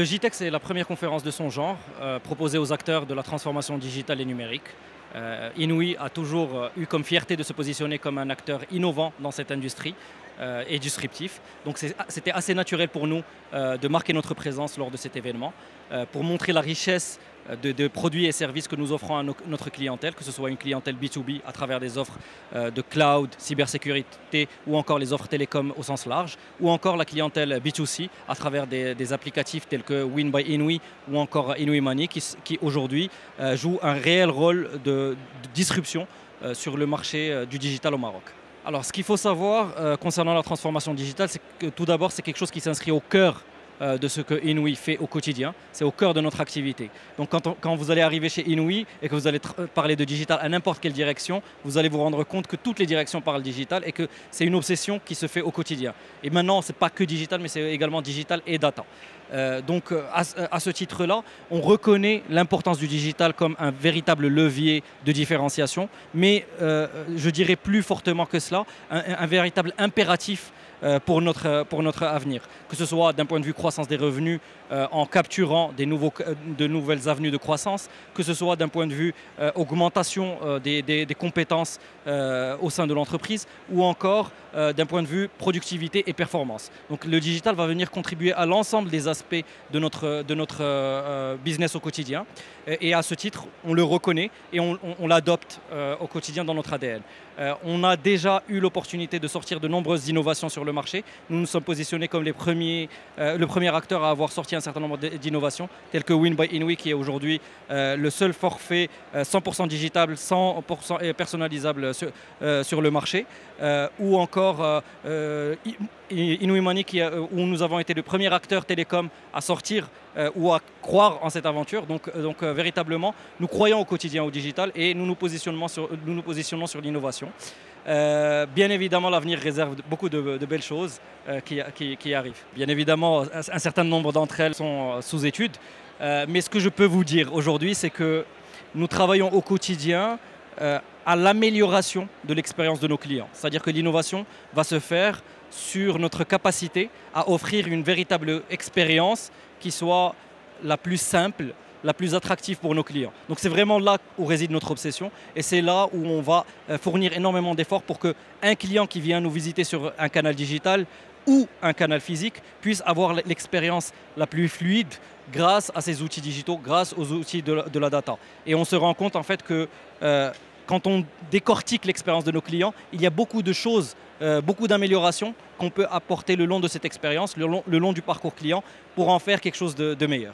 JTEX est la première conférence de son genre proposée aux acteurs de la transformation digitale et numérique. Inouï a toujours eu comme fierté de se positionner comme un acteur innovant dans cette industrie et disruptif. Donc c'était assez naturel pour nous de marquer notre présence lors de cet événement pour montrer la richesse de produits et services que nous offrons à notre clientèle, que ce soit une clientèle B2B à travers des offres de cloud, cybersécurité ou encore les offres télécom au sens large, ou encore la clientèle B2C à travers des applicatifs tels que Win by Inouï ou encore Inouï Money qui aujourd'hui jouent un réel rôle de disruption sur le marché du digital au Maroc. Alors ce qu'il faut savoir concernant la transformation digitale, c'est que tout d'abord c'est quelque chose qui s'inscrit au cœur de ce que Inouï fait au quotidien. C'est au cœur de notre activité. Donc quand vous allez arriver chez Inouï et que vous allez parler de digital à n'importe quelle direction, vous allez vous rendre compte que toutes les directions parlent digital et que c'est une obsession qui se fait au quotidien. Et maintenant, ce n'est pas que digital, mais c'est également digital et data. Donc à ce titre-là, on reconnaît l'importance du digital comme un véritable levier de différenciation, mais je dirais plus fortement que cela, un véritable impératif pour notre avenir, que ce soit d'un point de vue croissance des revenus en capturant de nouvelles avenues de croissance, que ce soit d'un point de vue augmentation des compétences au sein de l'entreprise ou encore d'un point de vue productivité et performance. Donc le digital va venir contribuer à l'ensemble des aspects de notre business au quotidien et à ce titre, on le reconnaît et on l'adopte au quotidien dans notre ADN. On a déjà eu l'opportunité de sortir de nombreuses innovations sur le marché. Nous nous sommes positionnés comme le premier acteur à avoir sorti un certain nombre d'innovations, telles que Win by Inouï, qui est aujourd'hui le seul forfait 100% digital, 100% personnalisable sur le marché, ou encore Inouï Money, où nous avons été le premier acteur télécom à sortir ou à croire en cette aventure. Donc véritablement, nous croyons au quotidien au digital et nous nous positionnons sur l'innovation. Bien évidemment, l'avenir réserve beaucoup de belles choses qui arrivent. Bien évidemment, un certain nombre d'entre elles sont sous étude. Mais ce que je peux vous dire aujourd'hui, c'est que nous travaillons au quotidien à l'amélioration de l'expérience de nos clients. C'est-à-dire que l'innovation va se faire sur notre capacité à offrir une véritable expérience qui soit la plus simple, la plus attractive pour nos clients. Donc c'est vraiment là où réside notre obsession et c'est là où on va fournir énormément d'efforts pour qu'un client qui vient nous visiter sur un canal digital ou un canal physique puisse avoir l'expérience la plus fluide grâce à ces outils digitaux, grâce aux outils de la data. Et on se rend compte en fait que quand on décortique l'expérience de nos clients, il y a beaucoup de choses, beaucoup d'améliorations qu'on peut apporter le long de cette expérience, le long du parcours client pour en faire quelque chose de meilleur.